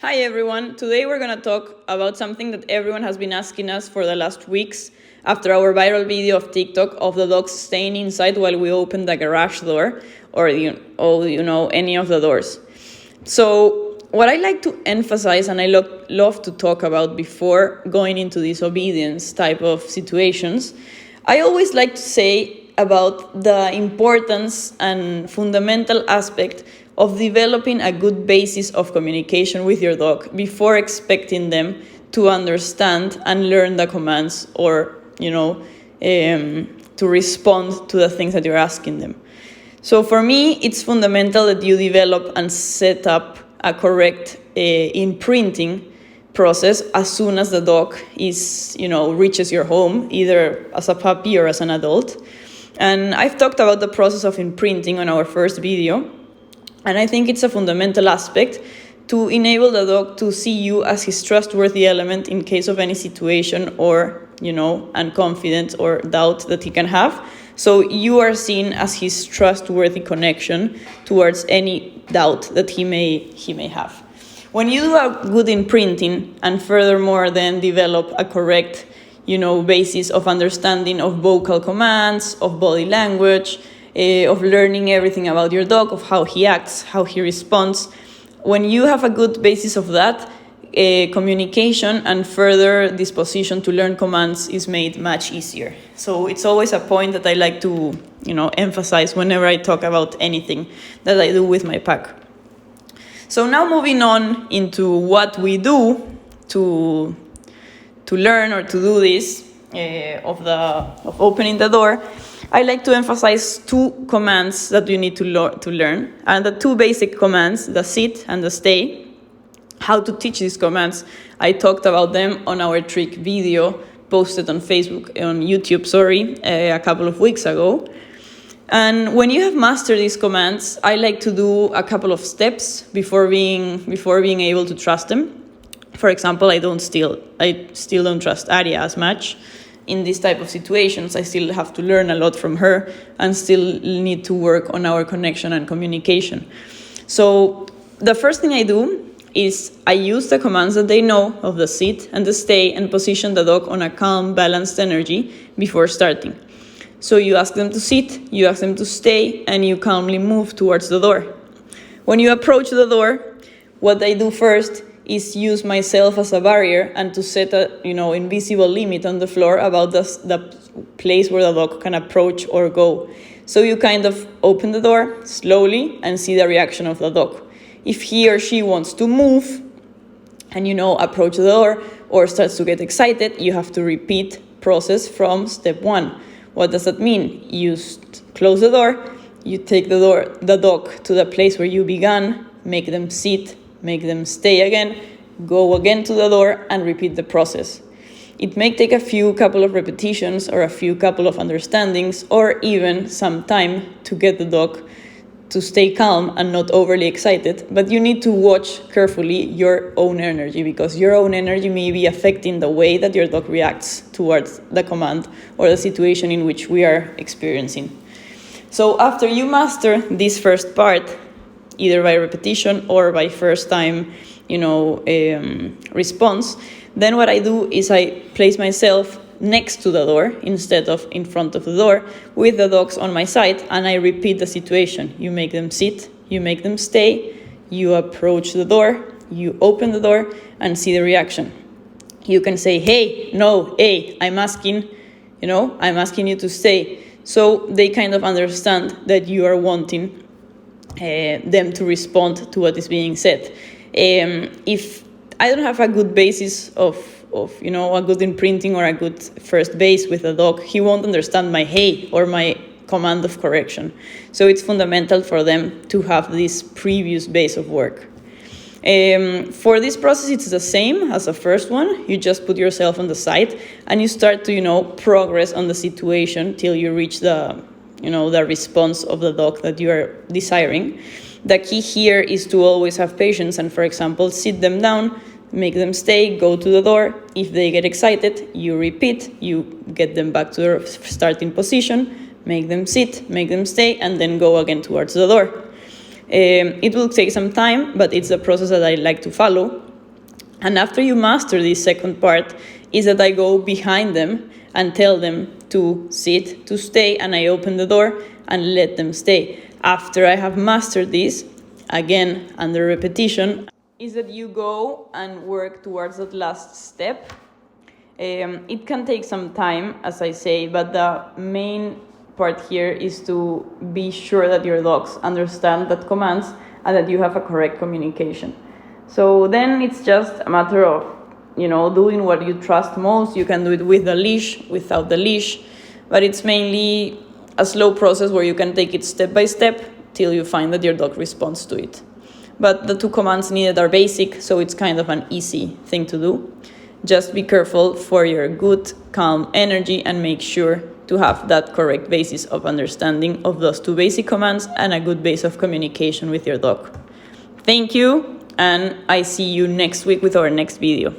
Hi everyone, today we're going to talk about something that everyone has been asking us for the last weeks after our viral video of TikTok of the dogs staying inside while we open the garage door or any of the doors. So what I like to emphasize and I love to talk about before going into disobedience type of situations, I always like to say about the importance and fundamental aspect of developing a good basis of communication with your dog before expecting them to understand and learn the commands or, to respond to the things that you're asking them. So for me, it's fundamental that you develop and set up a correct imprinting process as soon as the dog reaches your home, either as a puppy or as an adult. And I've talked about the process of imprinting on our first video. And I think it's a fundamental aspect to enable the dog to see you as his trustworthy element in case of any situation or, unconfidence or doubt that he can have. So you are seen as his trustworthy connection towards any doubt that he may have. When you do a good imprinting and furthermore then develop a correct, basis of understanding of vocal commands, of body language, of learning everything about your dog, of how he acts, how he responds. When you have a good basis of that, communication and further disposition to learn commands is made much easier. So it's always a point that I like to, emphasize whenever I talk about anything that I do with my pack. So now moving on into what we do to learn or to do this of opening the door. I like to emphasize two commands that you need to learn, and the two basic commands, the sit and the stay. How to teach these commands, I talked about them on our trick video posted on YouTube, a couple of weeks ago. And when you have mastered these commands, I like to do a couple of steps before being able to trust them. For example, I still don't trust Aria as much. In these type of situations, I still have to learn a lot from her and still need to work on our connection and communication. So the first thing I do is I use the commands that they know of the sit and the stay and position the dog on a calm, balanced energy before starting. So you ask them to sit, you ask them to stay, and you calmly move towards the door. When you approach the door, what I do first is use myself as a barrier and to set a invisible limit on the floor about the place where the dog can approach or go. So you kind of open the door slowly and see the reaction of the dog. If he or she wants to move and approach the door or starts to get excited, you have to repeat process from step one. What does that mean? You close the door, you take the dog to the place where you began, make them sit, make them stay again, go again to the door, and repeat the process. It may take a couple of repetitions or a couple of understandings or even some time to get the dog to stay calm and not overly excited, but you need to watch carefully your own energy because your own energy may be affecting the way that your dog reacts towards the command or the situation in which we are experiencing. So after you master this first part, either by repetition or by first time, response, then what I do is I place myself next to the door instead of in front of the door with the dogs on my side, and I repeat the situation. You make them sit, you make them stay, you approach the door, you open the door and see the reaction. You can say, hey, no, hey, I'm asking you to stay. So they kind of understand that you are wanting them to respond to what is being said. If I don't have a good basis of a good imprinting or a good first base with a dog, he won't understand my hey or my command of correction. So it's fundamental for them to have this previous base of work. For this process, it's the same as the first one. You just put yourself on the side and you start to, progress on the situation till you reach the response of the dog that you are desiring. The key here is to always have patience and, for example, sit them down, make them stay, go to the door. If they get excited, you repeat, you get them back to their starting position, make them sit, make them stay, and then go again towards the door. It will take some time, but it's a process that I like to follow. And after you master this second part, is that I go behind them and tell them to sit, to stay, and I open the door and let them stay. After I have mastered this, again, under repetition, is that you go and work towards that last step. It can take some time, as I say, but the main part here is to be sure that your dogs understand that commands and that you have a correct communication. So then it's just a matter of, doing what you trust most. You can do it with the leash, without the leash, but it's mainly a slow process where you can take it step by step till you find that your dog responds to it. But the 2 commands needed are basic, so it's kind of an easy thing to do. Just be careful for your good, calm energy and make sure to have that correct basis of understanding of those 2 basic commands and a good base of communication with your dog. Thank you, and I see you next week with our next video.